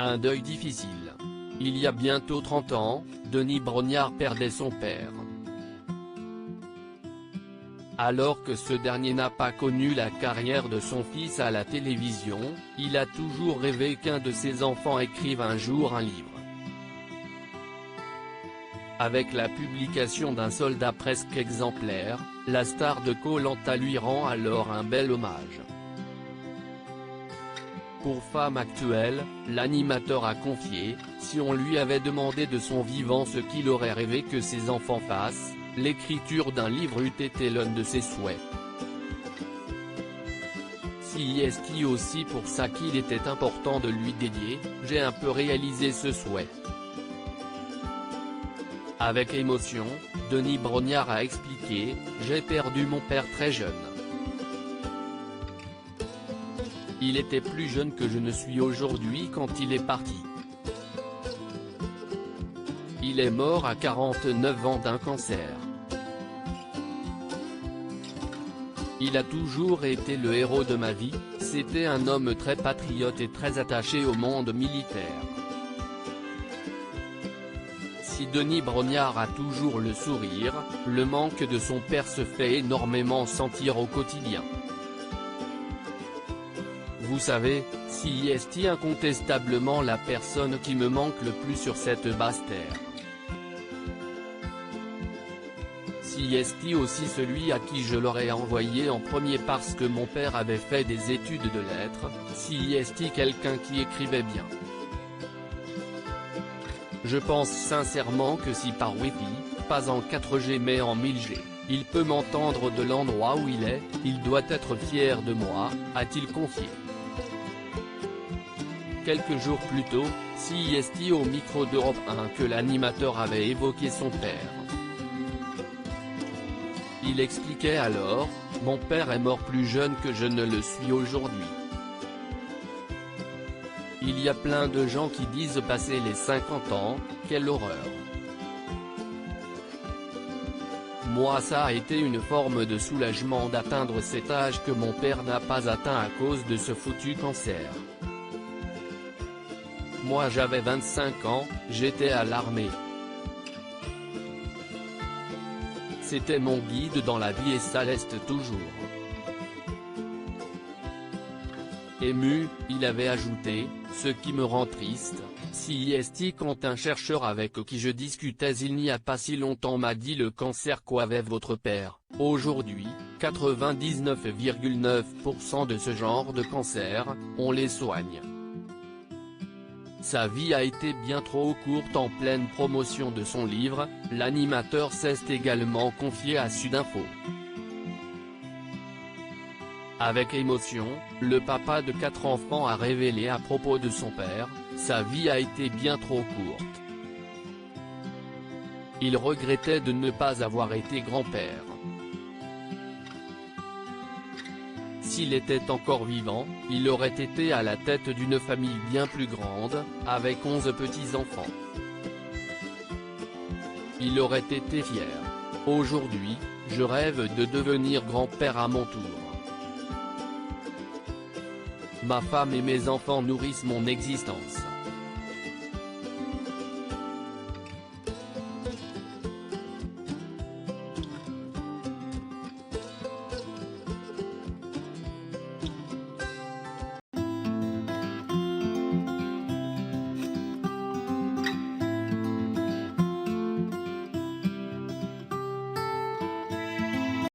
Un deuil difficile. Il y a bientôt 30 ans, Denis Brognard perdait son père. Alors que ce dernier n'a pas connu la carrière de son fils à la télévision, il a toujours rêvé qu'un de ses enfants écrive un jour un livre. Avec la publication d'un soldat presque exemplaire, la star de Koh-Lanta lui rend alors un bel hommage. Pour Femme Actuelle, l'animateur a confié, si on lui avait demandé de son vivant ce qu'il aurait rêvé que ses enfants fassent, l'écriture d'un livre eût été l'un de ses souhaits. Si est aussi pour ça qu'il était important de lui dédier, j'ai un peu réalisé ce souhait. Avec émotion, Denis Brognard a expliqué, j'ai perdu mon père très jeune. Il était plus jeune que je ne suis aujourd'hui quand il est parti. Il est mort à 49 ans d'un cancer. Il a toujours été le héros de ma vie, c'était un homme très patriote et très attaché au monde militaire. Si Denis Brognard a toujours le sourire, le manque de son père se fait énormément sentir au quotidien. Vous savez, si est incontestablement la personne qui me manque le plus sur cette basse terre. Si est aussi celui à qui je l'aurais envoyé en premier parce que mon père avait fait des études de lettres, si est quelqu'un qui écrivait bien. Je pense sincèrement que si par Wi-Fi, pas en 4G mais en 1000G, il peut m'entendre de l'endroit où il doit être fier de moi, a-t-il confié. Quelques jours plus tôt, si est au micro d'Europe 1 que l'animateur avait évoqué son père. Il expliquait alors, mon père est mort plus jeune que je ne le suis aujourd'hui. Il y a plein de gens qui disent passer les 50 ans, quelle horreur. Moi ça a été une forme de soulagement d'atteindre cet âge que mon père n'a pas atteint à cause de ce foutu cancer. Moi j'avais 25 ans, j'étais à l'armée. C'était mon guide dans la vie et ça l'est toujours. Ému, il avait ajouté, ce qui me rend triste, si est quand un chercheur avec qui je discutais il n'y a pas si longtemps m'a dit le cancer qu'avait votre père, aujourd'hui, 99,9% de ce genre de cancer, on les soigne. Sa vie a été bien trop courte en pleine promotion de son livre, l'animateur s'est également confié à Sudinfo. Avec émotion, le papa de 4 enfants a révélé à propos de son père, sa vie a été bien trop courte. Il regrettait de ne pas avoir été grand-père. S'il était encore vivant, il aurait été à la tête d'une famille bien plus grande, avec 11 petits-enfants. Il aurait été fier. Aujourd'hui, je rêve de devenir grand-père à mon tour. Ma femme et mes enfants nourrissent mon existence.